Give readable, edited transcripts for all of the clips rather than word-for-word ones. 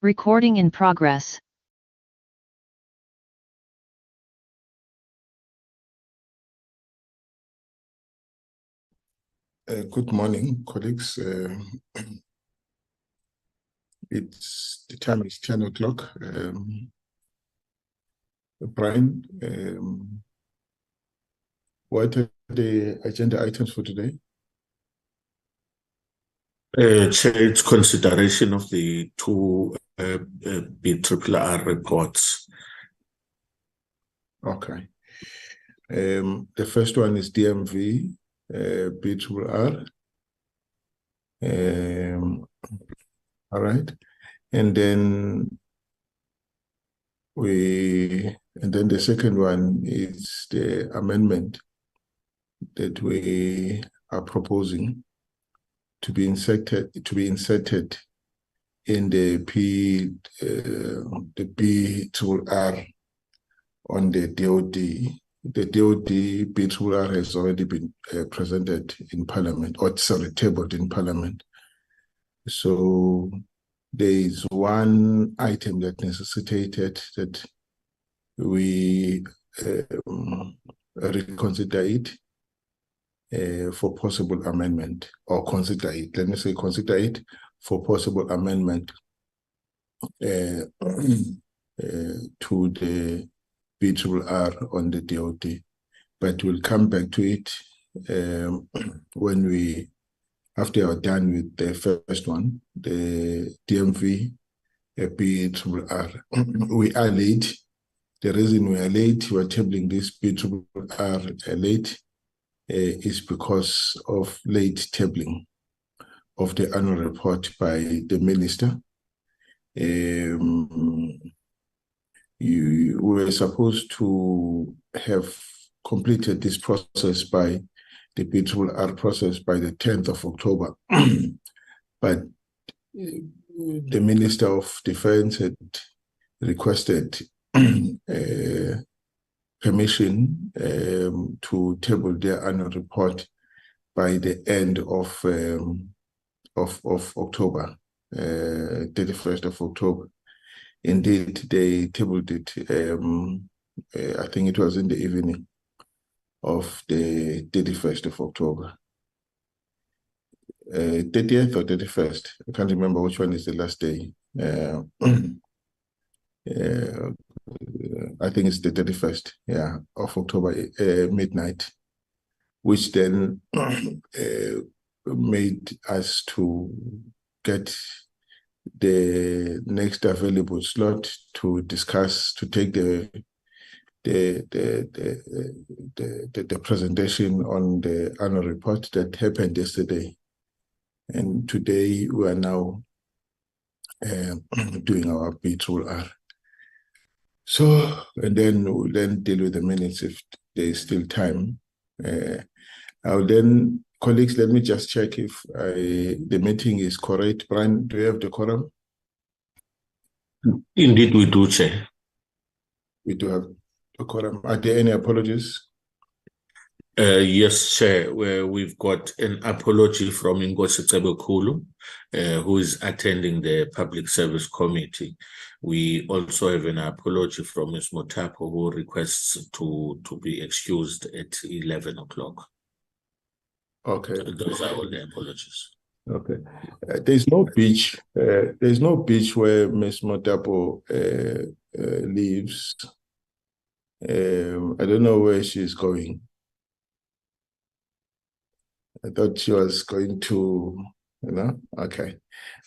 Recording in progress. Good morning, colleagues. The time is 10 o'clock. Brian, what are the agenda items for today? Chair, it's consideration of the two BRRR reports. Okay. The first one is DMV, BRRR. All right. And then the second one is the amendment that we are proposing to be inserted in the BRRR on the DOD. The DOD BRRR has already been presented in Parliament, tabled in Parliament. So there is one item that necessitated that we reconsider it for possible amendment, or consider it for possible amendment to the BRRR on the DOD. But we'll come back to it after we're done with the first one, the DMV BRRR. We are late. The reason we are late, we're tabling this BRRR late, is because of late tabling of the annual report by the minister. We were supposed to have completed this process by the BRRR process by the 10th of October. But the Minister of Defense had requested permission to table their annual report by the end of October, 31st of October. Indeed, they tabled it, I think it was in the evening of the 31st of October. 30th or 31st, I can't remember which one is the last day. I think it's the 31st, of October, midnight, which then made us to get the next available slot to discuss, to take the presentation on the annual report that happened yesterday. And today we are now doing our BRRR. So, and then we'll deal with the minutes if there is still time. Colleagues, let me just check if the meeting is correct. Brian, do you have the quorum? Indeed, we do, Chair. We do have the quorum. Are there any apologies? Yes, Chair. We've got an apology from Ngosi Cebekulu, who is attending the Public Service Committee. We also have an apology from Ms. Motapo, who requests to be excused at 11 o'clock. Okay. Those are all the apologies. Okay. There's no beach. There's no beach where Ms. Motapo lives. I don't know where she's going. I thought she was going to, okay.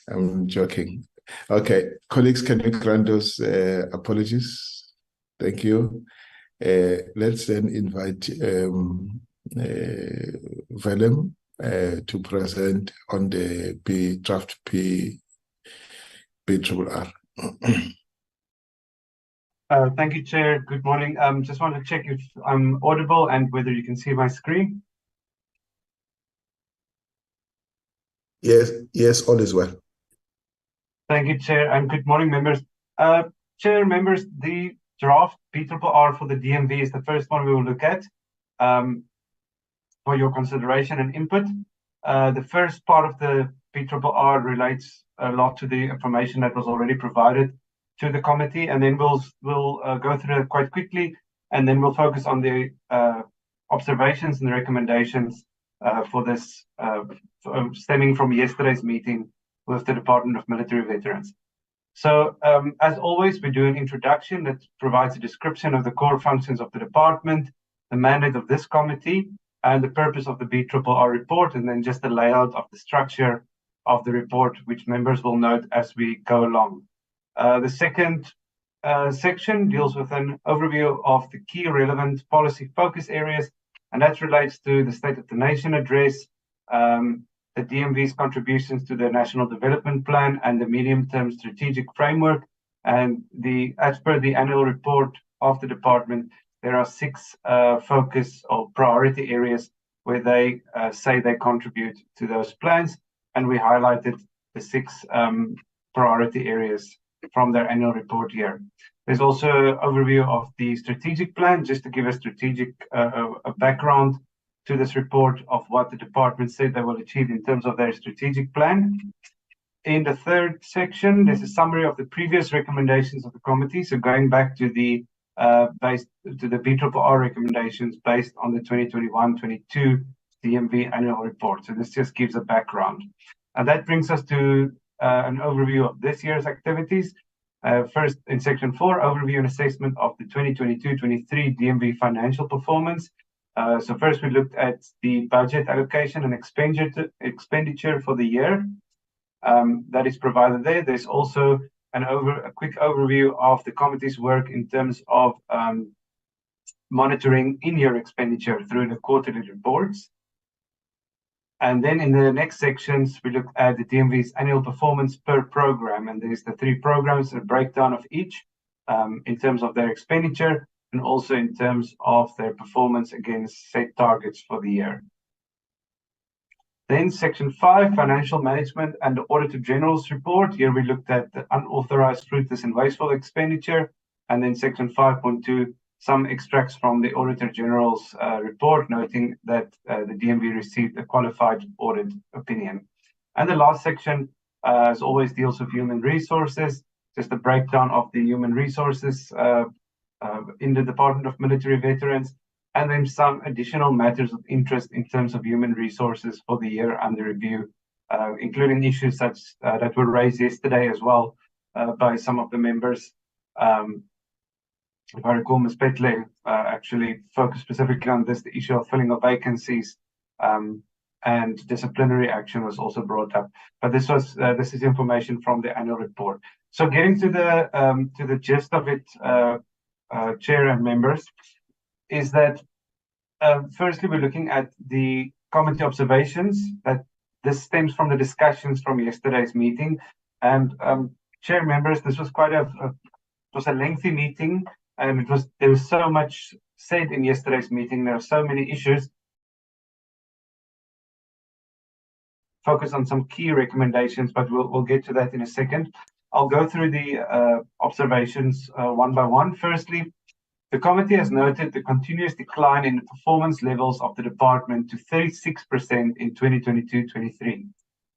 I'm joking. Okay, colleagues, can you grant those apologies? Thank you. Let's then invite Willem to present on the draft BRRR. Thank you, Chair. Good morning. Just want to check if I'm audible and whether you can see my screen. Yes, all is well. Thank you, Chair, and good morning, members. Chair, members, the draft BRRR for the DMV is the first one we will look at for your consideration and input. The first part of the BRRR relates a lot to the information that was already provided to the committee, and then we'll go through it quite quickly, and then we'll focus on the observations and the recommendations for this stemming from yesterday's meeting with the Department of Military Veterans. So, as always, we do an introduction that provides a description of the core functions of the department, the mandate of this committee, and the purpose of the BRRR report, and then just the layout of the structure of the report, which members will note as we go along. The second section deals with an overview of the key relevant policy focus areas, and that relates to the State of the Nation address, the DMV's contributions to the National Development Plan and the medium-term strategic framework. And as per the annual report of the department, there are 6 focus or priority areas where they say they contribute to those plans, and we highlighted the 6 priority areas from their annual report here. There's also an overview of the strategic plan, just to give a strategic a background to this report of what the department said they will achieve in terms of their strategic plan. In the third section, there's a summary of the previous recommendations of the committee. So going back to the BRRR recommendations based on the 2021-22 DMV annual report. So this just gives a background. And that brings us to an overview of this year's activities. First, in section 4, overview and assessment of the 2022-23 DMV financial performance. So first we looked at the budget allocation and expenditure for the year that is provided there. There's also a quick overview of the committee's work in terms of monitoring in-year expenditure through the quarterly reports. And then in the next sections, we looked at the DMV's annual performance per program, and there's the 3 programs, a breakdown of each in terms of their expenditure and also in terms of their performance against set targets for the year. Then section 5, financial management and the Auditor General's report. Here we looked at the unauthorized, fruitless and wasteful expenditure. And then section 5.2, some extracts from the Auditor General's report, noting that the DMV received a qualified audit opinion. And the last section, as always, deals with human resources, just a breakdown of the human resources in the Department of Military Veterans, and then some additional matters of interest in terms of human resources for the year under review, including issues such that were raised yesterday as well by some of the members. If I recall, Ms. Petle actually focused specifically on this, the issue of filling of vacancies, and disciplinary action was also brought up. But this is information from the annual report. So getting to the gist of it, Chair and members, is that firstly we're looking at the committee observations, that this stems from the discussions from yesterday's meeting. And Chair, members, this was quite it was a lengthy meeting, and there was so much said in yesterday's meeting. There are so many issues. Focus on some key recommendations, but we'll get to that in a second. I'll go through the observations one by one. Firstly, the committee has noted the continuous decline in the performance levels of the department to 36% in 2022-23.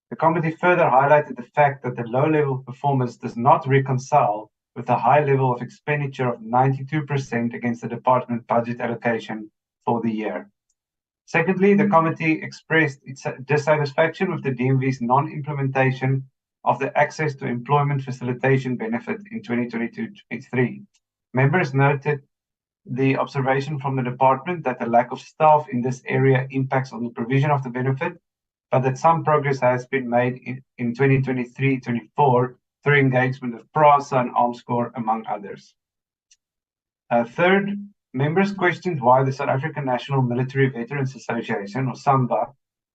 The committee further highlighted the fact that the low level of performance does not reconcile with the high level of expenditure of 92% against the department budget allocation for the year. Secondly, the committee expressed its dissatisfaction with the DMV's non-implementation of the access to employment facilitation benefit in 2022-23. Members noted the observation from the department that the lack of staff in this area impacts on the provision of the benefit, but that some progress has been made in 2023-24 through engagement with PRASA and Armscor, among others. Third, members questioned why the South African National Military Veterans Association, or SAMVA,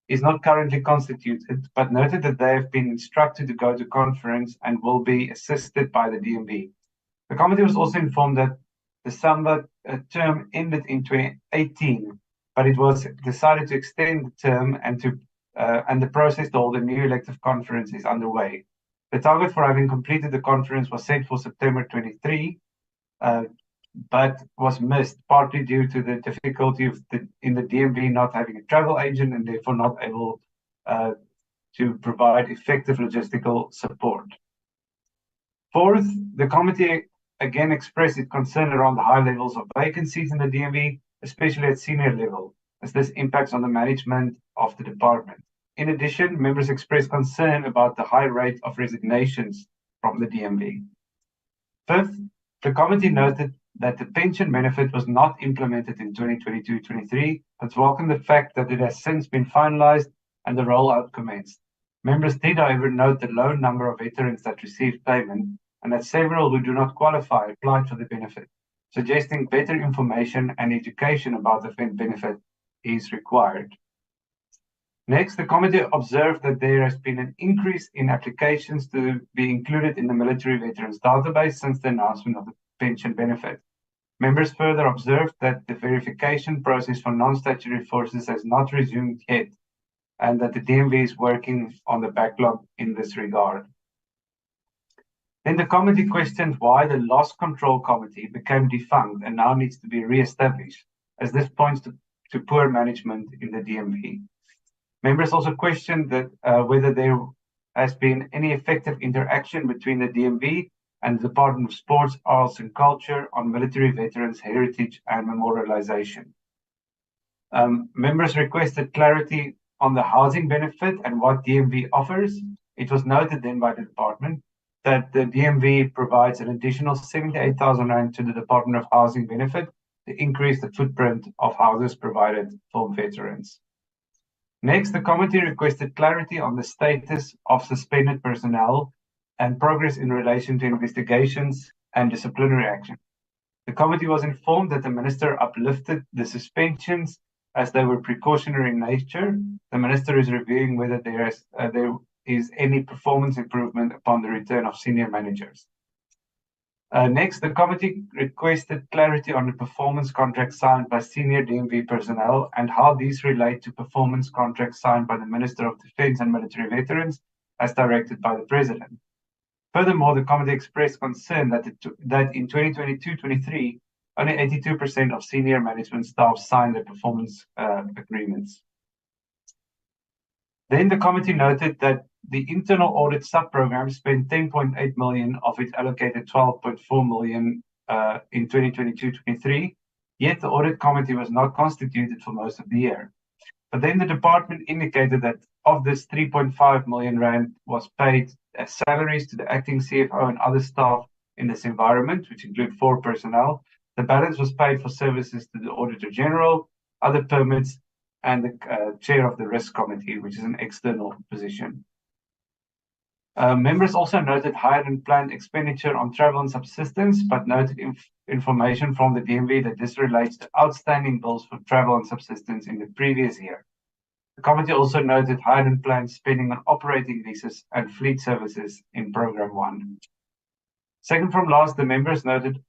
is not currently constituted, but noted that they have been instructed to go to conference and will be assisted by the DMV. The committee was also informed that the SAMVA term ended in 2018, but it was decided to extend the term and the process to hold a new elective conference is underway. The target for having completed the conference was set for September 23, but was missed partly due to the difficulty in the DMV not having a travel agent and therefore not able to provide effective logistical support. Fourth, the committee again expressed its concern around the high levels of vacancies in the DMV, especially at senior level, as this impacts on the management of the department. In addition, members expressed concern about the high rate of resignations from the DMV. Fifth, the committee noted that the pension benefit was not implemented in 2022-23, but welcomed the fact that it has since been finalized and the rollout commenced. Members did, however, note the low number of veterans that received payment and that several who do not qualify applied for the benefit, suggesting better information and education about the benefit is required. Next, the committee observed that there has been an increase in applications to be included in the military veterans database since the announcement of the pension benefit. Members further observed that the verification process for non-statutory forces has not resumed yet, and that the DMV is working on the backlog in this regard. Then the committee questioned why the Loss Control Committee became defunct and now needs to be re-established, as this points to poor management in the DMV. Members also questioned that whether there has been any effective interaction between the DMV and the Department of Sports, Arts and Culture on military veterans' heritage and memorialization. Members requested clarity on the housing benefit and what DMV offers. It was noted then by the department that the DMV provides an additional 78,000 Rand to the Department of Housing benefit to increase the footprint of houses provided for veterans. Next, the committee requested clarity on the status of suspended personnel and progress in relation to investigations and disciplinary action. The committee was informed that the minister uplifted the suspensions as they were precautionary in nature. The minister is reviewing whether there is any performance improvement upon the return of senior managers. Next, the committee requested clarity on the performance contracts signed by senior DMV personnel and how these relate to performance contracts signed by the Minister of Defence and Military Veterans as directed by the President. Furthermore, the committee expressed concern that in 2022-23, only 82% of senior management staff signed their performance agreements. Then the committee noted that the internal audit sub-program spent 10.8 million of its allocated 12.4 million in 2022-23, yet the audit committee was not constituted for most of the year. But then the department indicated that of this 3.5 million Rand was paid as salaries to the acting CFO and other staff in this environment, which include 4 personnel. The balance was paid for services to the Auditor General, other permits, and the chair of the risk committee, which is an external position. Members also noted higher than planned expenditure on travel and subsistence, but noted information from the DMV that this relates to outstanding bills for travel and subsistence in the previous year. The committee also noted higher than planned spending on operating leases and fleet services in Program 1. Second from last, the members noted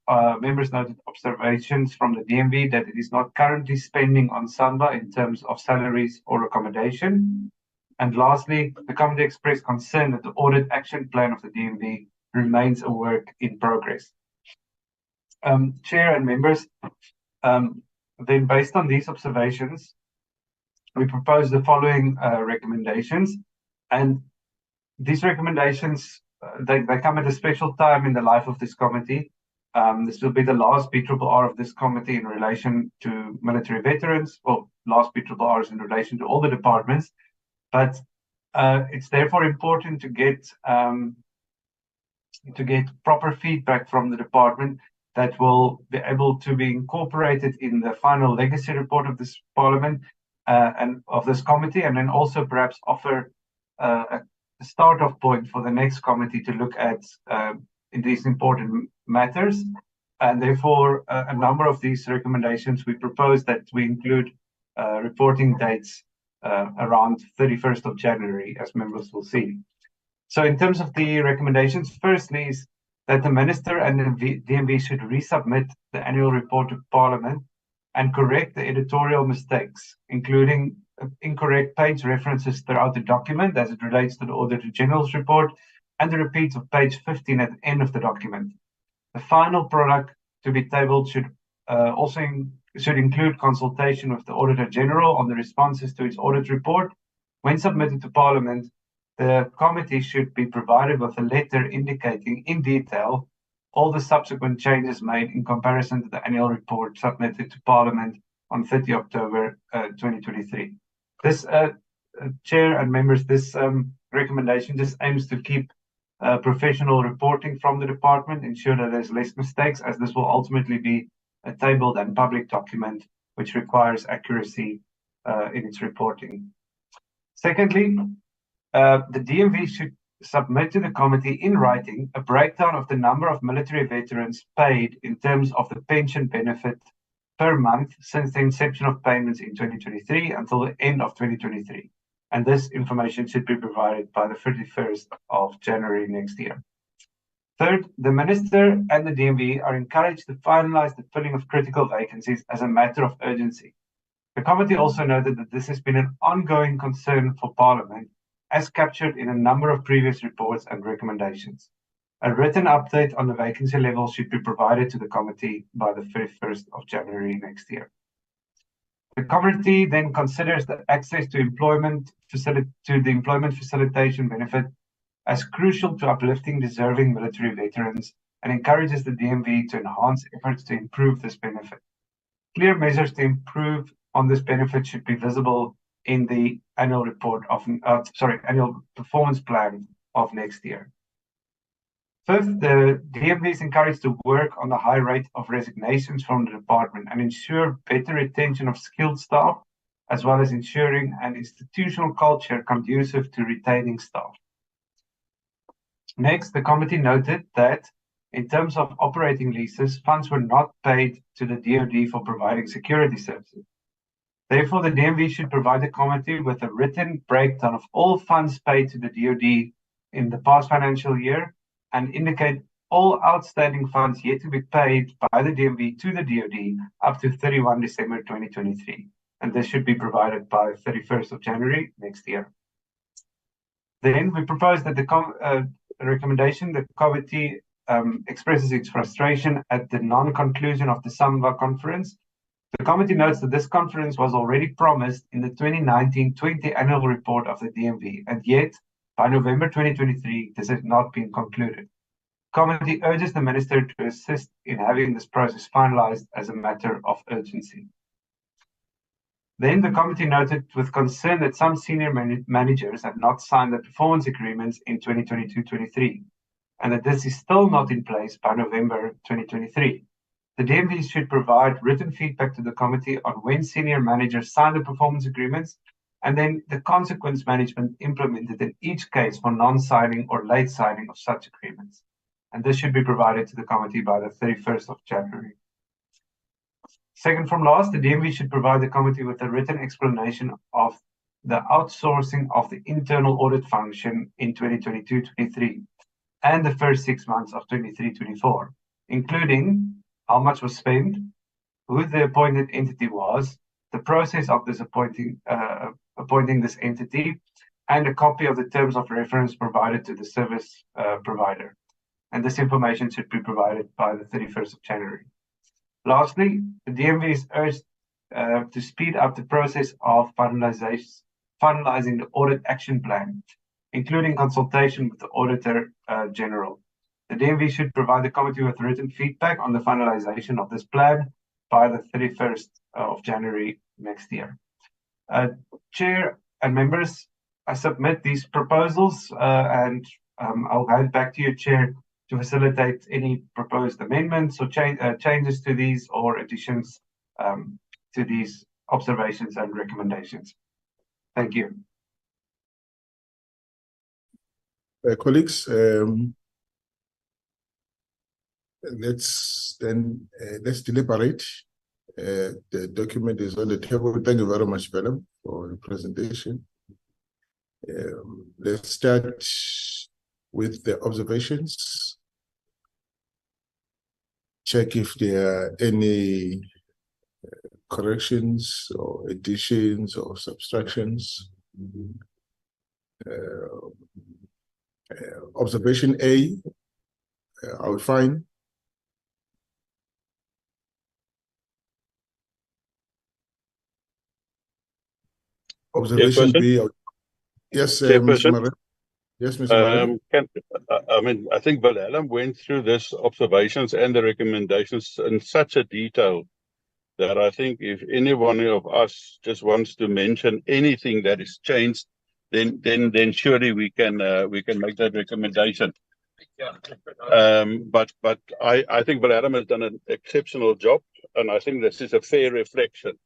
observations from the DMV that it is not currently spending on SANBA in terms of salaries or accommodation. And lastly, the committee expressed concern that the audit action plan of the DMV remains a work in progress. Chair and members, then based on these observations, we propose the following recommendations. And these recommendations, they come at a special time in the life of this committee. This will be the last BRRR of this committee in relation to military veterans, or last BRRRs in relation to all the departments. But it's therefore important to get proper feedback from the department that will be able to be incorporated in the final legacy report of this Parliament and of this committee, and then also perhaps offer a start-off point for the next committee to look at in these important matters. And therefore, a number of these recommendations, we propose that we include reporting dates around 31st of January, as members will see. So in terms of the recommendations, firstly is that the Minister and the DMV should resubmit the annual report to Parliament and correct the editorial mistakes, including incorrect page references throughout the document as it relates to the Auditor General's report and the repeats of page 15 at the end of the document. The final product to be tabled should should include consultation with the Auditor General on the responses to its audit report. When submitted to Parliament, the committee should be provided with a letter indicating in detail all the subsequent changes made in comparison to the annual report submitted to Parliament on 30 October 2023. This, Chair and members, this recommendation just aims to keep professional reporting from the department, ensure that there's less mistakes, as this will ultimately be a tabled and public document which requires accuracy in its reporting. Secondly, the DMV should submit to the committee in writing a breakdown of the number of military veterans paid in terms of the pension benefit per month since the inception of payments in 2023 until the end of 2023. And this information should be provided by the 31st of January next year. Third, the Minister and the DMV are encouraged to finalize the filling of critical vacancies as a matter of urgency. The committee also noted that this has been an ongoing concern for Parliament, as captured in a number of previous reports and recommendations. A written update on the vacancy level should be provided to the committee by the 31st of January next year. The committee then considers the access to the employment facilitation benefit as crucial to uplifting deserving military veterans and encourages the DMV to enhance efforts to improve this benefit. Clear measures to improve on this benefit should be visible in the annual report of, annual performance plan of next year. Fifth, the DMV is encouraged to work on the high rate of resignations from the department and ensure better retention of skilled staff, as well as ensuring an institutional culture conducive to retaining staff. Next, the committee noted that in terms of operating leases, funds were not paid to the DoD for providing security services. Therefore, the DMV should provide the committee with a written breakdown of all funds paid to the DoD in the past financial year and indicate all outstanding funds yet to be paid by the DMV to the DoD up to 31 December 2023. And this should be provided by 31st of January next year. Then we propose that the recommendation, the committee expresses its frustration at the non-conclusion of the SAMVA conference. The committee notes that this conference was already promised in the 2019-20 annual report of the DMV, and yet by November 2023, this has not been concluded. The committee urges the Minister to assist in having this process finalized as a matter of urgency. Then the committee noted with concern that some senior managers have not signed the performance agreements in 2022-23, and that this is still not in place by November 2023. The DMV should provide written feedback to the committee on when senior managers sign the performance agreements, and then the consequence management implemented in each case for non-signing or late signing of such agreements. And this should be provided to the committee by the 31st of January. Second from last, the DMV should provide the committee with a written explanation of the outsourcing of the internal audit function in 2022-23 and the first 6 months of 23-24, including how much was spent, who the appointed entity was, the process of this appointing this entity, and a copy of the terms of reference provided to the service provider. And this information should be provided by the 31st of January. Lastly, the DMV is urged to speed up the process of finalizing the audit action plan, including consultation with the Auditor General. The DMV should provide the committee with written feedback on the finalization of this plan by the 31st of January next year. Chair and members, I submit these proposals and I'll hand back to you, Chair, to facilitate any proposed amendments or changes to these or additions to these observations and recommendations. Thank you. Colleagues, let's deliberate. The document is on the table. Thank you very much, Madam, for the presentation. Let's start with the observations. Check if there are any corrections or additions or subtractions. Observation A, are we fine? Observation B, yes, Mr. Mare. Yes, Mr. Murray. I think Wilhelm went through this observations and the recommendations in such a detail that I think if any one of us just wants to mention anything that is changed, then surely we can make that recommendation. But I think Wilhelm has done an exceptional job, and I think this is a fair reflection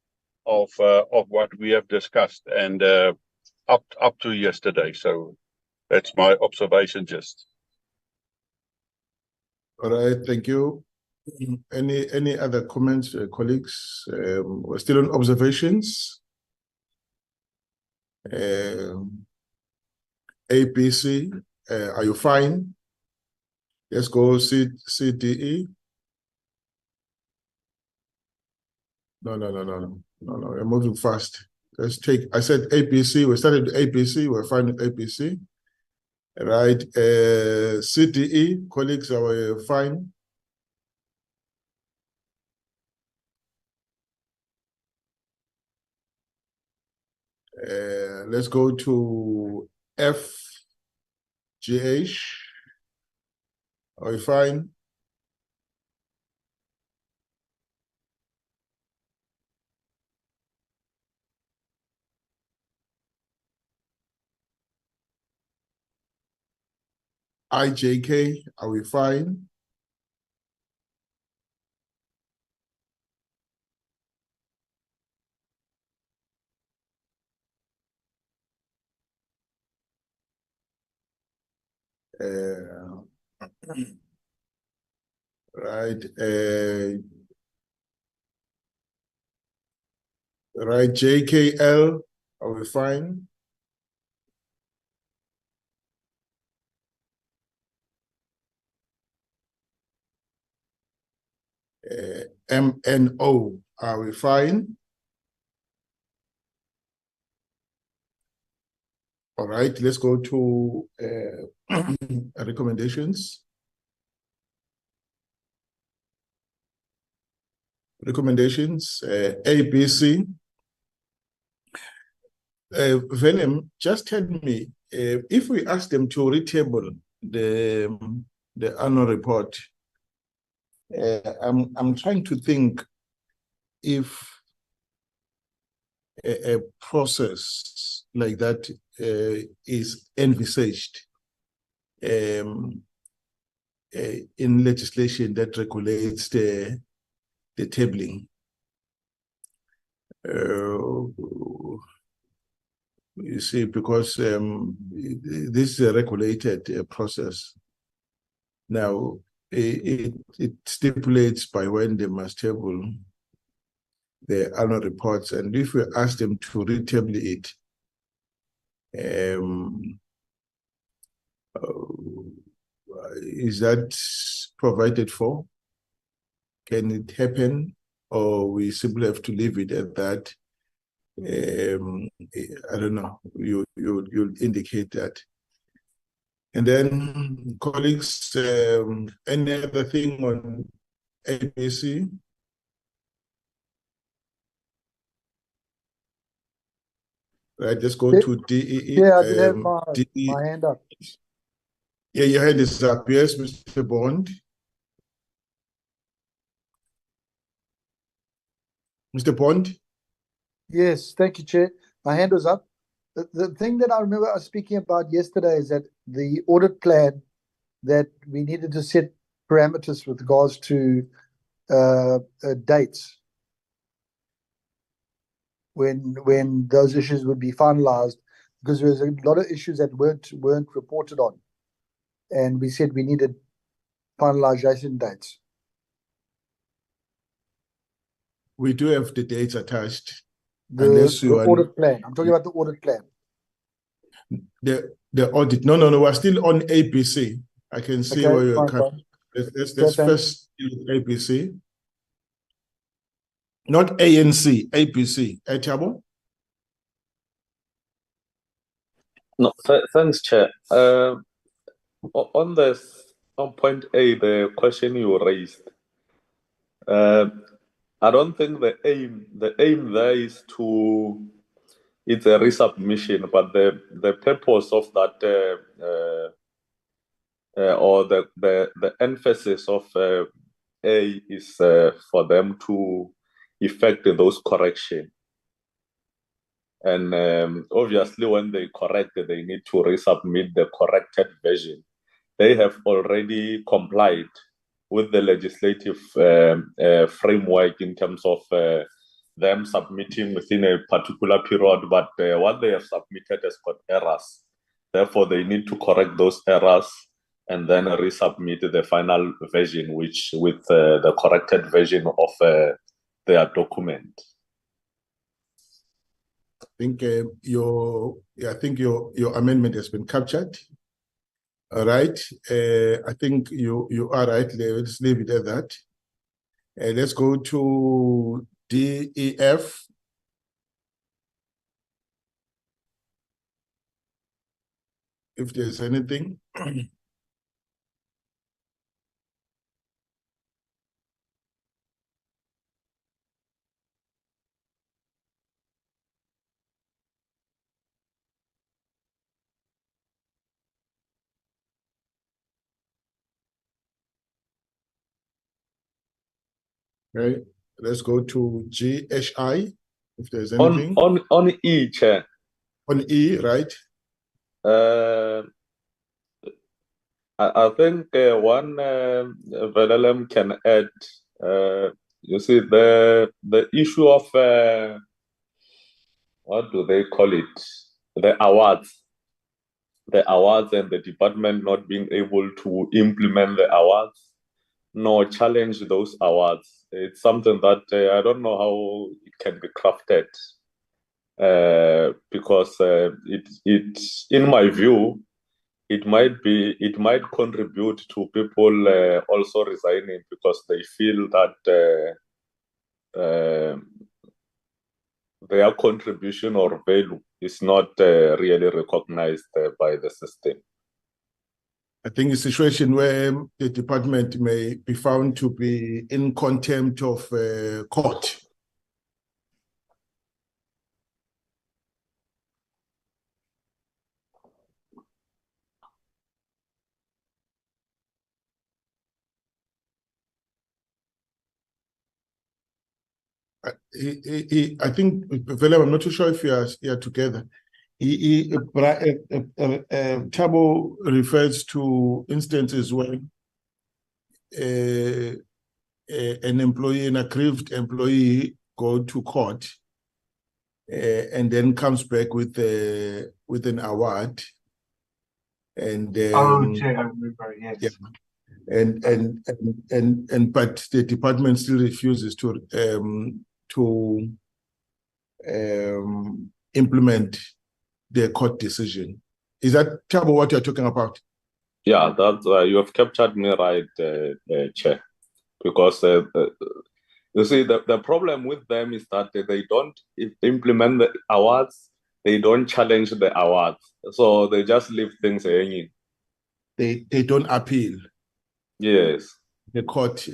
of what we have discussed and up to yesterday. So that's my observation. Just All right, thank you. Any other comments, colleagues? We're still on observations. APC, are you fine? Let's go CDE. No, we're moving fast. Let's take, I said APC, we started with APC, we're fine with APC. Right, CDE, colleagues, are we fine? Let's go to FGH. Are we fine? IJK, are we fine? Right, right, JKL, are we fine? MNO, are we fine? All right, let's go to recommendations. Recommendations, ABC. Venom, just tell me, if we ask them to retable the annual report, I'm trying to think if a process like that is envisaged in legislation that regulates the tabling. You see, because this is a regulated process. Now, it stipulates by when they must table the annual reports, and if we ask them to retable it, is that provided for? Can it happen, or we simply have to leave it at that? I don't know. You'll indicate that. And then, colleagues, any other thing on ABC? Right, let's go to DEE. Yeah, I did have my hand up. Yeah, your hand is up. Yes, Mr. Bond. Mr. Bond? Yes, thank you, Chair. My hand was up. The thing that I remember us speaking about yesterday is that the audit plan, that we needed to set parameters with regards to dates when those issues would be finalized, because there was a lot of issues that weren't reported on, and we said we needed finalization dates. We do have the dates attached. The audit plan. I'm talking about the audit plan. The audit. No. We're still on APC. I can see where you're coming. Let's first deal with APC. Not ANC, APC. Etabo? No, thanks, Chair. On point A, the question you raised, I don't think the aim there is it's a resubmission, but the purpose of that or the emphasis of A is for them to effect those corrections. And obviously, when they correct, they need to resubmit the corrected version. They have already complied with the legislative framework in terms of them submitting within a particular period, but what they have submitted has got errors. Therefore, they need to correct those errors and then resubmit the final version, which with the corrected version of their document. I think your amendment has been captured. All right. I think you are right. Let's leave it at that. Let's go to DEF. If there's anything. Okay, let's go to GHI, if there's anything. On E, Chair. On E, right? I think one Velalem can add, you see, the issue of, what do they call it? The awards and the department not being able to implement the awards, nor challenge those awards. It's something that I don't know how it can be crafted. Because it, in my view, it might contribute to people also resigning because they feel that their contribution or value is not really recognized by the system. I think a situation where the department may be found to be in contempt of court. I think, Vele, I'm not too sure if you are together. Tabo refers to instances where an employee, an aggrieved employee, go to court and then comes back with an award. And Chair, I remember, yes. Yeah. But the department still refuses to implement the court decision. Is that, Tabo, what you're talking about? Yeah, that you have captured me right, Chair. Because you see, the problem with them is that they don't implement the awards, they don't challenge the awards, so they just leave things hanging. They don't appeal. Yes. The court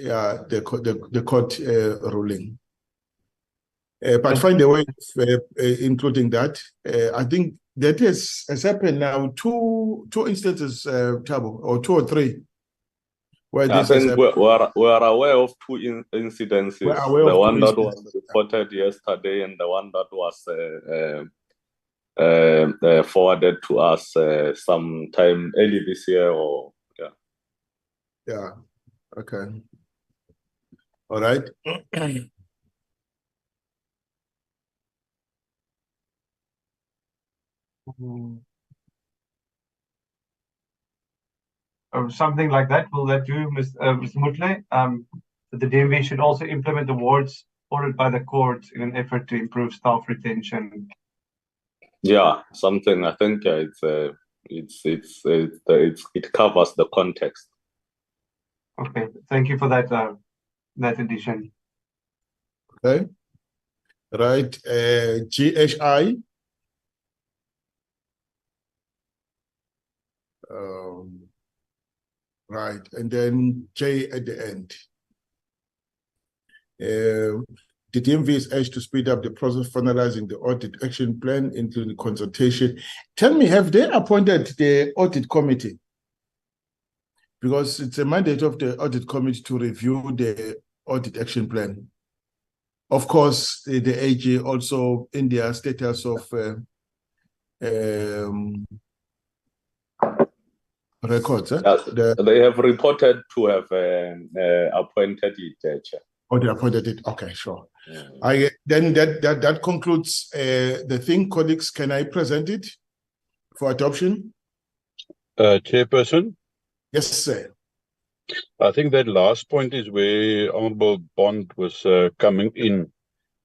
ruling. But find a way of including that. I think that has happened now two instances, Tabo, or two or three. Where I think we're aware of two incidences. The one that was reported yesterday and the one that was forwarded to us sometime early this year, or yeah. Yeah. Okay. All right. Or something like that. Will that do, Mr. Mutle? The DMV should also implement awards ordered by the court in an effort to improve staff retention. Yeah, something. I think it covers the context. Okay, thank you for that that addition. Okay. Right. GHI. Right, and then J at the end. The DMV is urged to speed up the process of finalizing the audit action plan, including consultation. Tell me, have they appointed the audit committee? Because it's a mandate of the audit committee to review the audit action plan. Of course, the AG also in their status of records. They have reported to have appointed it, Chair. Oh, they appointed it. Okay, sure. Mm. Then that concludes the thing, colleagues. Can I present it for adoption? Chairperson, Yes, sir. I think that last point is where Honorable Bond was coming in,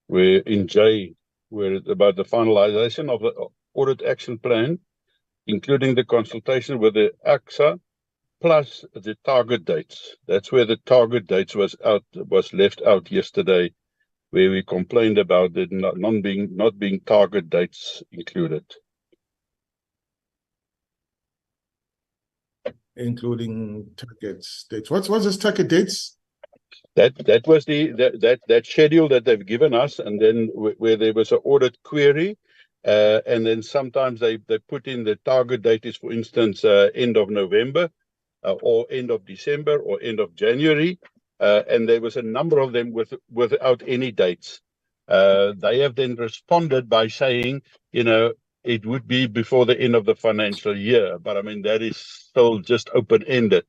where in J, where it's about the finalization of the audit action plan, including the consultation with the AGSA, plus the target dates. That's where the target dates was left out yesterday, where we complained about it not being target dates included. Including target dates. What's this target dates? That was that schedule that they've given us, and then where there was an audit query, and then sometimes they put in the target date is, for instance, end of November, or end of December, or end of January, and there was a number of them without any dates. They have then responded by saying, it would be before the end of the financial year, but I mean that is still just open-ended.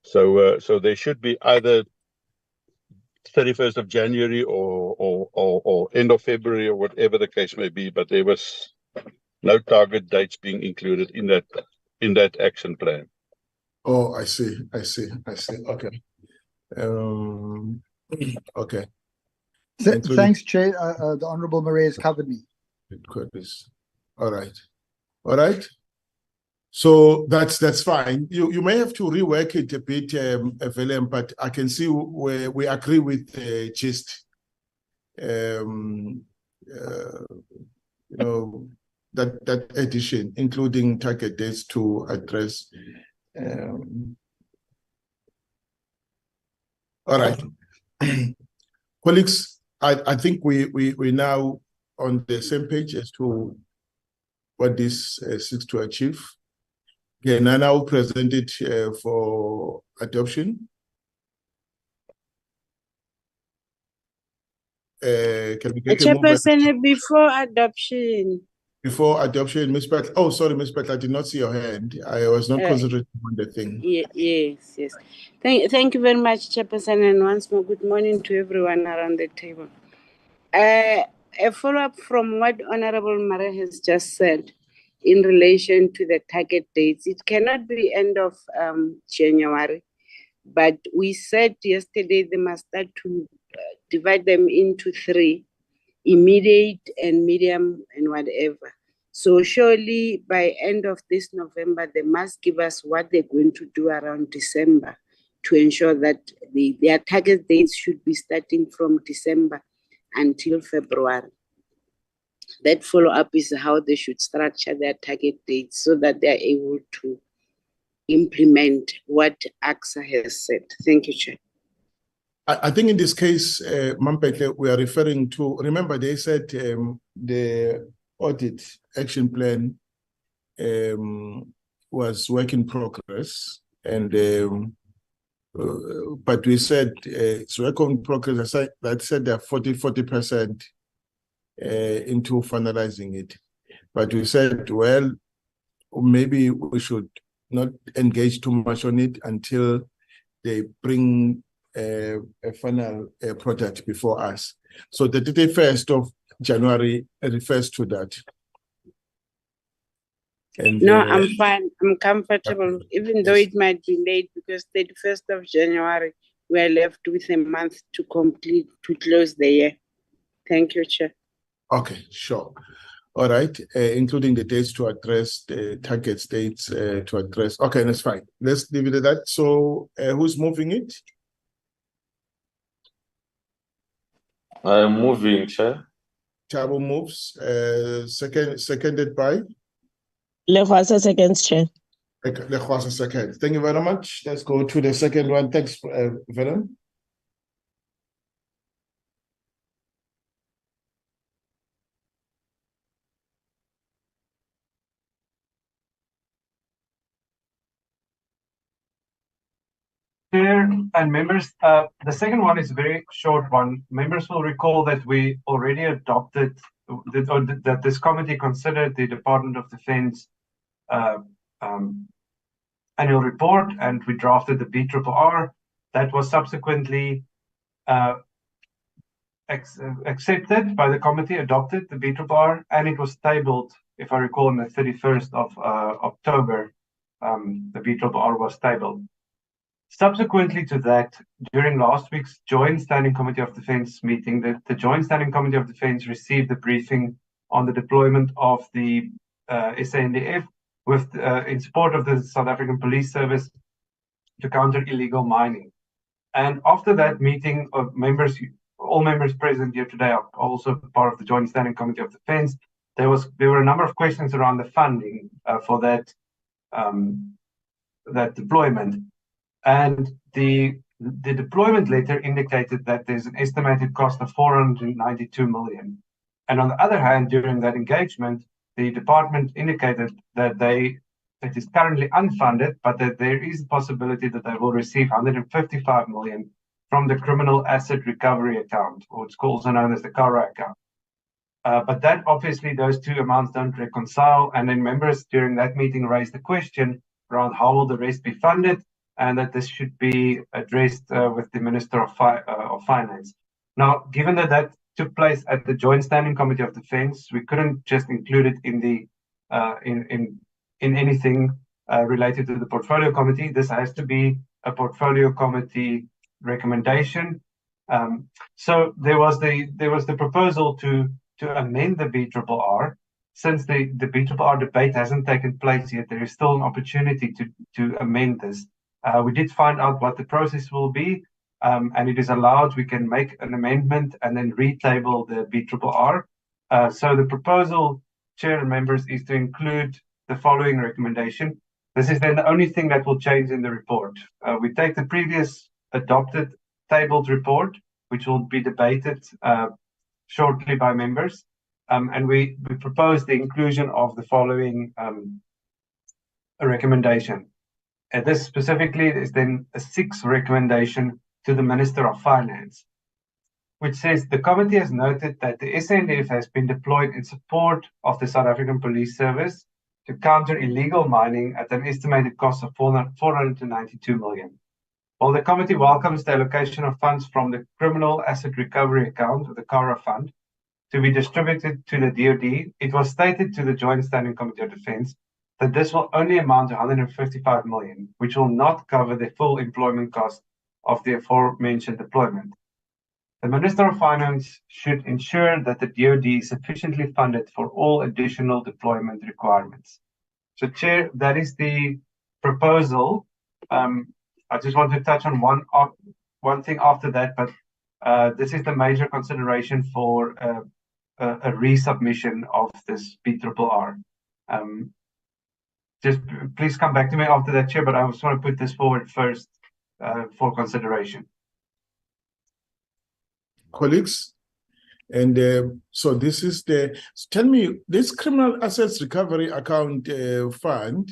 So there should be either 31st of January or end of February, or whatever the case may be, but there was no target dates being included in that action plan. Oh, I see. Okay. Okay. Thanks, Chair. The Honourable Marais has covered me. All right. So that's fine. You may have to rework it a bit, Willem, but I can see where we agree with the gist. That addition, including target dates to address. All right, colleagues. I think we now on the same page as to what this seeks to achieve. Again, I now present it for adoption. Can we get a Chairperson, before adoption? Before adoption, Ms. Pat. Oh, sorry, Ms. Pat, I did not see your hand. I was not concentrating on the thing. Yes. Thank you very much, Chairperson, and once more, good morning to everyone around the table. A follow-up from what Honorable Marais has just said in relation to the target dates. It cannot be end of January, but we said yesterday they must start to divide them into three: immediate and medium and whatever. So surely by end of this November, they must give us what they're going to do around December to ensure that their target dates should be starting from December until February. That follow-up is how they should structure their target dates so that they are able to implement what AGSA has said. Thank you, Chair. I think in this case, Mampete, we are referring to, remember they said the audit action plan was work in progress, and but we said it's work in progress. That said they're 40% into finalizing it, but we said, well, maybe we should not engage too much on it until they bring a final product before us. So the 31st of January refers to that. And, no, I'm fine. I'm comfortable, even though it might be late, because 31st of January, we are left with a month to close the year. Thank you, Chair. Okay, sure. All right, including the dates to address, the target dates to address. Okay, that's fine. Let's leave it at that. So who's moving it? I'm moving, Chair. Chabo moves. Seconded by? Lehwasa seconds, Chair. Lehwasa second. Thank you very much. Let's go to the second one. Thanks, Willem. Chair and members, the second one is a very short one. Members will recall that we already adopted that this committee considered the Department of Defense annual report, and we drafted the BRRR. That was subsequently accepted by the committee, adopted the BRRR, and it was tabled, if I recall, on the 31st of October. The BRRR was tabled. Subsequently to that, during last week's Joint Standing Committee of Defense meeting, the Joint Standing Committee of Defense received a briefing on the deployment of the SANDF with in support of the South African Police Service to counter illegal mining. And after that meeting of members, all members present here today are also part of the Joint Standing Committee of Defense. There were a number of questions around the funding for that deployment. And the deployment letter indicated that there's an estimated cost of 492 million. And on the other hand, during that engagement, the department indicated that it is currently unfunded, but that there is a possibility that they will receive 155 million from the Criminal Asset Recovery Account, or it's also known as the CARA account. But that obviously those two amounts don't reconcile. And then members during that meeting raised the question around how will the rest be funded, and that this should be addressed with the Minister of Finance. Now, given that took place at the Joint Standing Committee of Defense, we couldn't just include it in the in anything related to the Portfolio Committee. This has to be a Portfolio Committee recommendation. So there was the proposal to amend the BRRR. Since the BRRR debate hasn't taken place yet, there is still an opportunity to amend this. We did find out what the process will be, and it is allowed. We can make an amendment and then retable the BRRR. So the proposal, Chair and members, is to include the following recommendation. This is then the only thing that will change in the report. We take the previous adopted tabled report, which will be debated shortly by members, and we propose the inclusion of the following recommendation. And this specifically is then a 6th recommendation to the Minister of Finance, which says the committee has noted that the SANDF has been deployed in support of the South African Police Service to counter illegal mining at an estimated cost of 492 million. While the committee welcomes the allocation of funds from the Criminal Asset Recovery Account, or the CARA Fund, to be distributed to the DoD, it was stated to the Joint Standing Committee of Defense that this will only amount to 155 million, which will not cover the full employment cost of the aforementioned deployment. The Minister of Finance should ensure that the DoD is sufficiently funded for all additional deployment requirements. So, Chair, that is the proposal. I just want to touch on one thing after that, but this is the major consideration for a resubmission of this BRRR. Just please come back to me after that, Chair, but I just want to put this forward first for consideration. Colleagues, and so this is tell me, this Criminal Assets Recovery Account fund,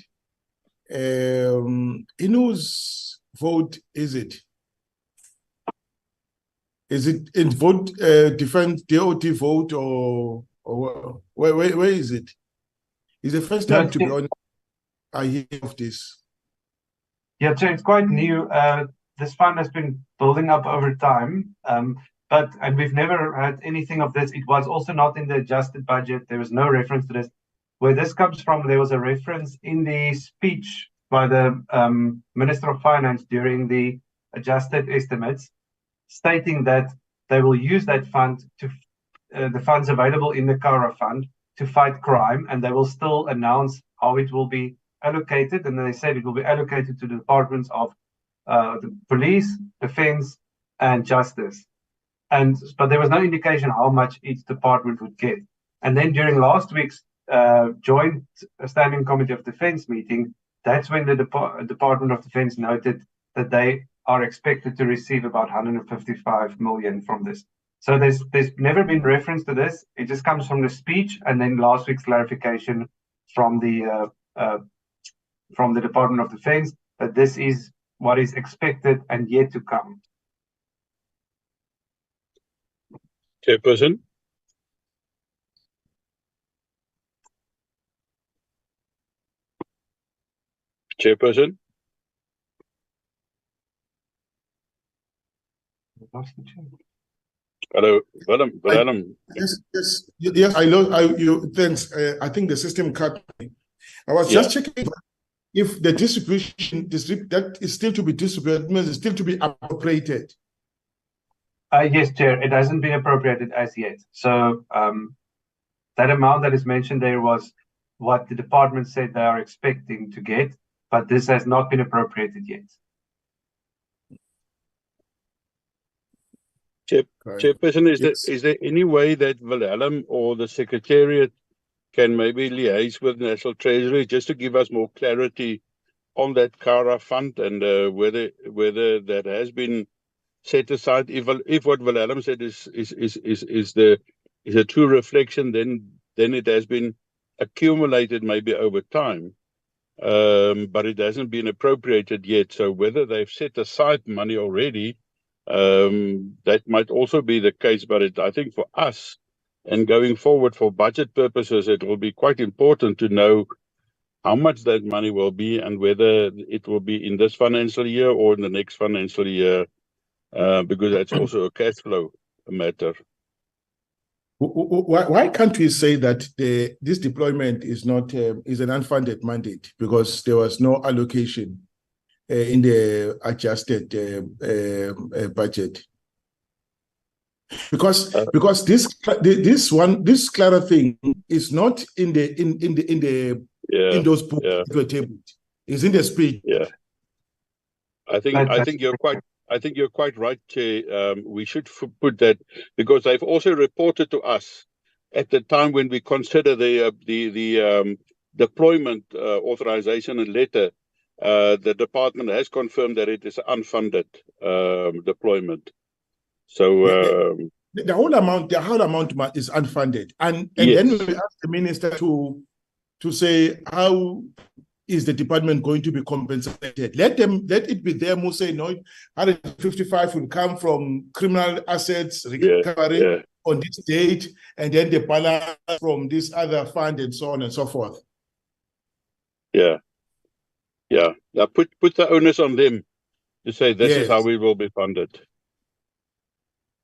in whose vote is it? Is it in vote defense DOT vote, or where is it? It's the first time, to be honest, I hear of this. Yeah, so it's quite new. This fund has been building up over time, and we've never had anything of this. It was also not in the adjusted budget. There was no reference to this. Where this comes from, there was a reference in the speech by the Minister of Finance during the adjusted estimates, stating that they will use that fund to the funds available in the CARA fund to fight crime, and they will still announce how it will be allocated. And they said it will be allocated to the departments of the police, defense, and justice. But there was no indication how much each department would get. And then during last week's Joint Standing Committee of Defense meeting, that's when the Department of Defense noted that they are expected to receive about 155 million from this. So there's never been reference to this. It just comes from the speech, and then last week's clarification from the Department of Defense that this is what is expected and yet to come. Chairperson. Chairperson. Hello, Willem. Yes, thanks. I think the system cut me. I was just checking if the distribution that is still to be distributed, means it's still to be appropriated. Yes, Chair, it hasn't been appropriated as yet. So that amount that is mentioned there was what the department said they are expecting to get, but this has not been appropriated yet. Chairperson, is there any way that Willem or the Secretariat can maybe liaise with National Treasury just to give us more clarity on that CARA fund and whether that has been set aside? If what Willem said is a true reflection, then it has been accumulated maybe over time, but it hasn't been appropriated yet. So whether they've set aside money already, that might also be the case. But I think for us and going forward for budget purposes, it will be quite important to know how much that money will be and whether it will be in this financial year or in the next financial year, because that's also a cash flow matter. Why can't we say that this deployment is not is an unfunded mandate because there was no allocation in the adjusted budget? Because this CLARA thing is not in those books that were tabled. It's in the speech. Yeah, I think you're quite right, Chair. We should put that, because they've also reported to us at the time when we consider the deployment authorization and letter. The department has confirmed that it is unfunded deployment. So the whole amount is unfunded, and yes. Then we ask the minister to say how is the department going to be compensated. Let it be them who say no, 155 will come from criminal assets recovery on this date, and then the balance from this other fund and so on and so forth. Yeah. Put the onus on them to say this is how we will be funded.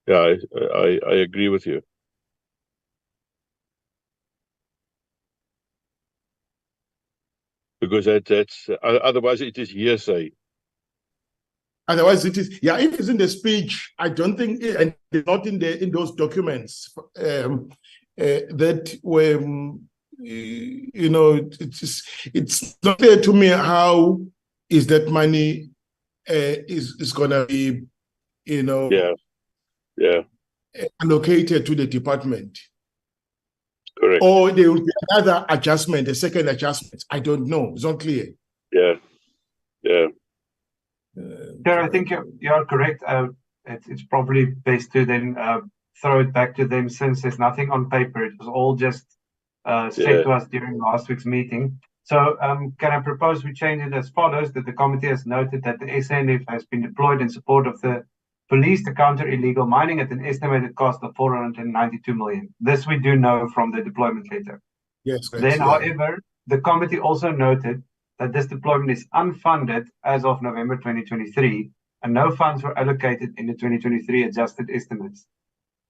Yeah, I agree with you. Because that's otherwise it is hearsay. Otherwise it is, if it's in the speech, I don't think, and not in those documents that were, it's not clear to me how is that money is gonna be, allocated to the department. Correct. Or there will be another adjustment, a second adjustment. I don't know. It's not clear. Yeah. I think you're correct. It's probably best to then throw it back to them, since there's nothing on paper. It was all just said to us during last week's meeting. So can I propose we change it as follows: that the committee has noted that the SANF has been deployed in support of the police to counter illegal mining at an estimated cost of 492 million. This we do know from the deployment letter. Yes. Then, however, the committee also noted that this deployment is unfunded as of November 2023, and no funds were allocated in the 2023 adjusted estimates.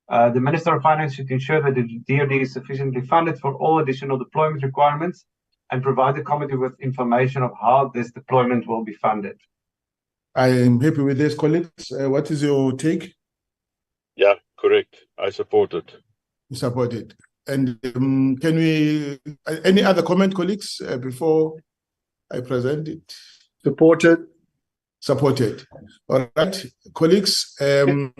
The Minister of Finance should ensure that the DoD is sufficiently funded for all additional deployment requirements and provide the committee with information of how this deployment will be funded. I am happy with this, colleagues. What is your take? Yeah, correct. I support it. You support it. And can we, any other comment, colleagues, before I present it? Supported. Supported. All right, colleagues. Chair,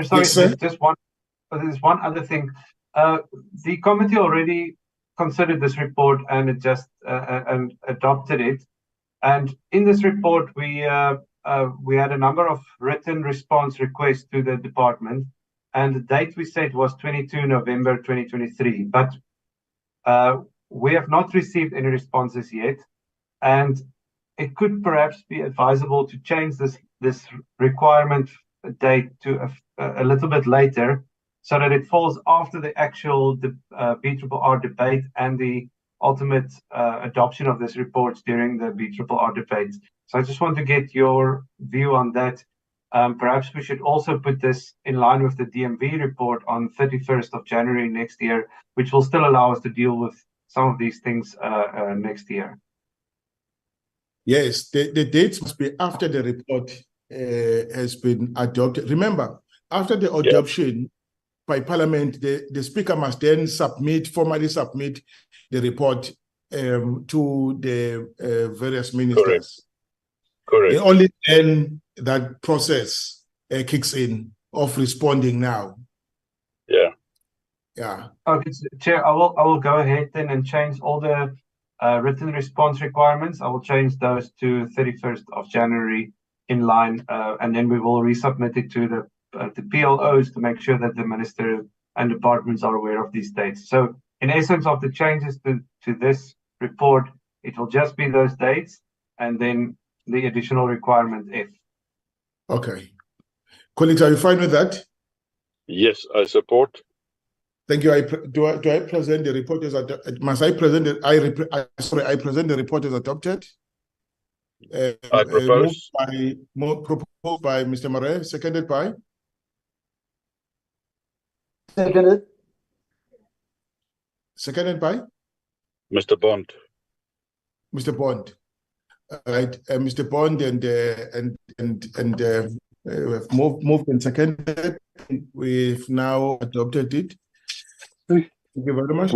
sorry, yes, there's one other thing. The committee already considered this report and it just and adopted it. And in this report, we had a number of written response requests to the department, and the date we set was 22 November 2023. But we have not received any responses yet. And it could perhaps be advisable to change this requirement date to a little bit later, so that it falls after the actual BRRR debate and the ultimate adoption of this report during the BRRR debate. So I just want to get your view on that. Perhaps we should also put this in line with the DMV report on 31st of January next year, which will still allow us to deal with some of these things next year. Yes, the dates must be after the report has been adopted. Remember, after the adoption by Parliament, the Speaker must then formally submit the report to the various ministers. Correct. And only then that process kicks in of responding now. Yeah. Okay, Chair, I will go ahead then and change all the written response requirements. I will change those to 31st of January in line, and then we will resubmit it to the PLOs to make sure that the minister and departments are aware of these dates. So in essence of the changes to this report, it will just be those dates and then the additional requirement F. Okay. Colleagues, are you fine with that? Yes, I support. Thank you. Do I present the report as must I present it? I present the report as adopted. I propose. Proposed by Mr. Murray, seconded by? Seconded. Seconded by? Mr. Bond. Mr. Bond. All right, Mr. Bond we've moved and seconded. We've now adopted it. Thank you very much.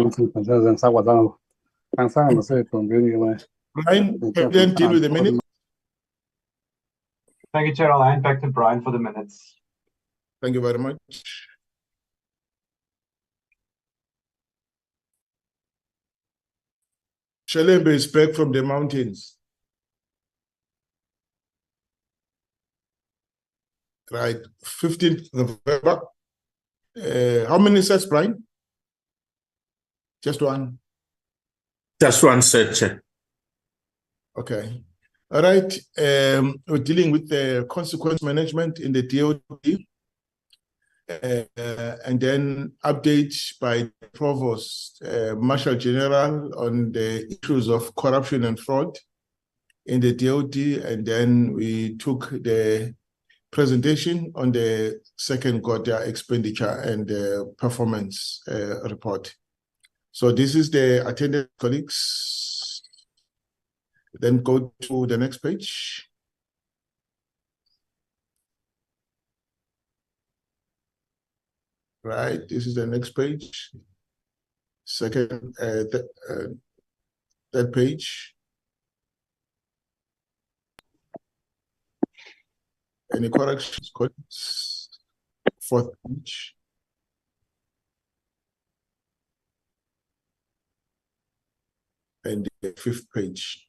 Brian, then deal with the minutes. Thank you, Chair. I'll hand back to Brian for the minutes. Thank you very much. Shalembe is back from the mountains. Right, 15th November. How many sets, Brian? Just one. Just one set, Chair. Okay. All right. We're dealing with the consequence management in the DOD. And then updates by the Provost Marshal General on the issues of corruption and fraud in the DOD. And then we took the presentation on the second quarter expenditure and the performance report. So this is the attended colleagues. Then go to the next page. Right, this is the next page. Second, that page. Any corrections, colleagues? Fourth page. And the fifth page.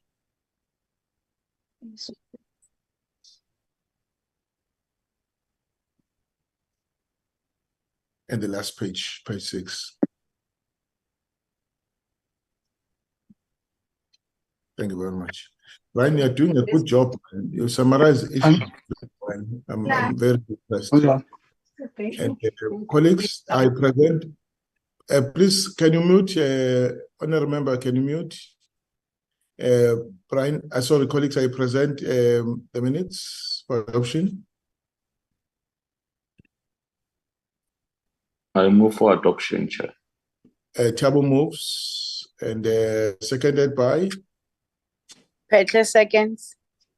And the last page, page 6. Thank you very much. Ryan, you're doing a good job. You summarize the issue. I'm very impressed. And colleagues, I present. Please, can you mute? Honorable member, can you mute? Brian, sorry, colleagues, I present the minutes for adoption. I move for adoption, Chair. Thabo moves, and seconded by? Petra seconds.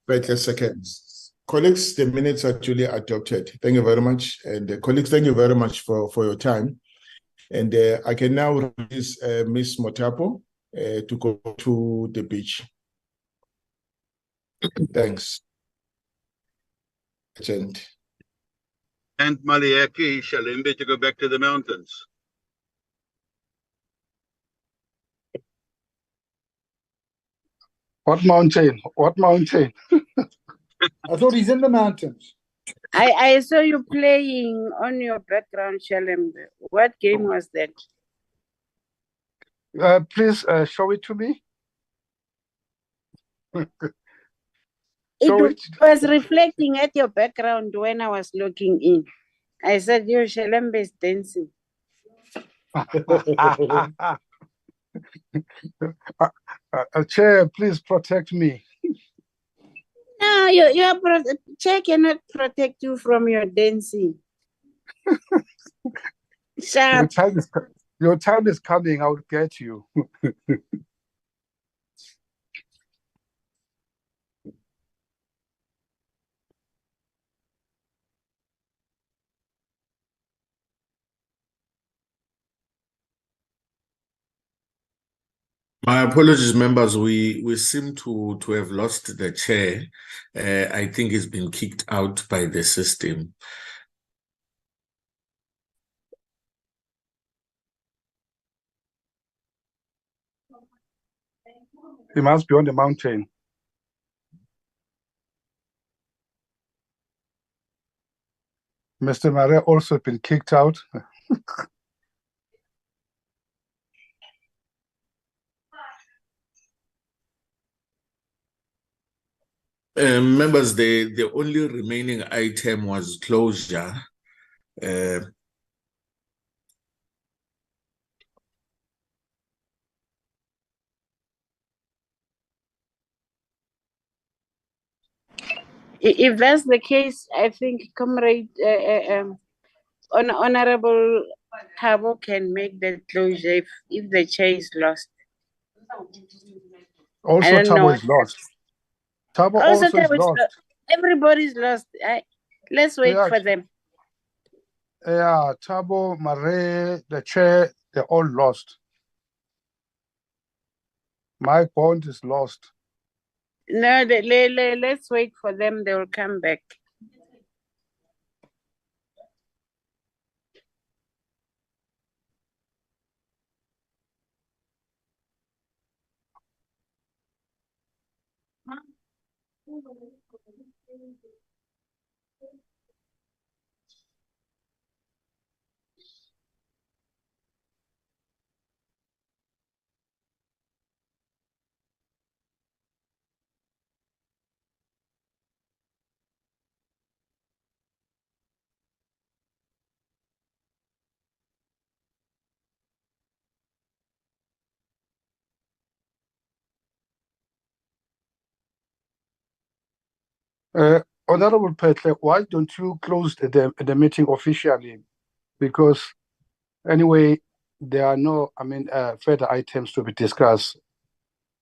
Petra seconds. Colleagues, the minutes are duly adopted. Thank you very much. And colleagues, thank you very much for your time. And I can now release Ms. Motapo to go to the beach. Thanks. And Maliaki Shalembe to go back to the mountains. What mountain? What mountain? I thought he's in the mountains. I saw you playing on your background, Shalembe. What game was that? Please show it to me. Show It it. was reflecting at your background when I was looking in. I said, your Shalembe is dancing. Chair, please protect me. No, Chair cannot protect you from your dancing. Your Sharp. time is coming. I will get you. My apologies, members. We seem to have lost the chair. I think he's been kicked out by the system. He must be on the mountain. Mr. Maria also been kicked out. Members, the only remaining item was closure. If that's the case, I think Comrade Honorable Thabo can make that closure if the chair is lost. Also, I don't Thabo know. is lost. Thabo Also, also is lost. Everybody's lost. Let's wait Yeah. for them. Yeah, Thabo, Mare, the chair, they're all lost. My Bond is lost. No, let's wait for them. They will come back. Honorable Petle, why don't you close the meeting officially? Because anyway, there are no, further items to be discussed.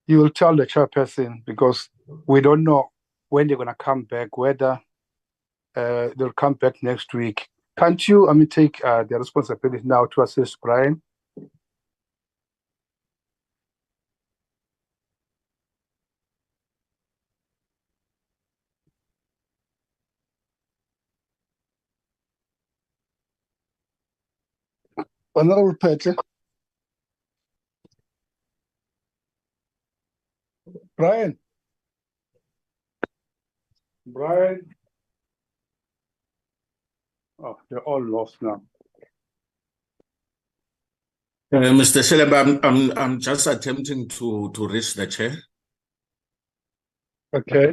You will tell the chairperson because we don't know when they're gonna come back, whether they'll come back next week. Can't you, take the responsibility now to assist Brian? Honorable Petle. Brian. Oh, they're all lost now. Mr. Sheleba, I'm just attempting to reach the chair. Okay.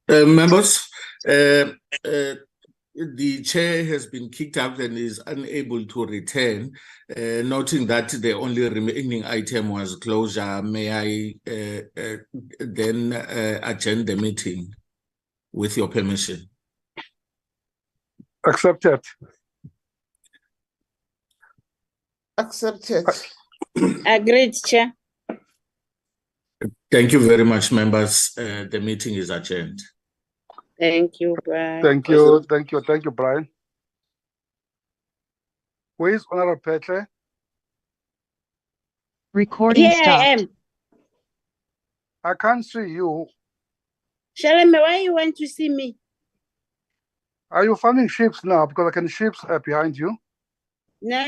Members, the chair has been kicked out and is unable to return. Noting that the only remaining item was closure, may I then adjourn the meeting with your permission? Accepted. Accepted. Agreed, Chair. Thank you very much, members. The meeting is adjourned. Thank you. Bye. Thank you. Thank you. Thank you, Brian. Where is Honorable Petre? Recording Here I stopped. am. I can't see you. Shalome, why you want to see me? Are you farming sheep now? Because I can sheep behind you. No.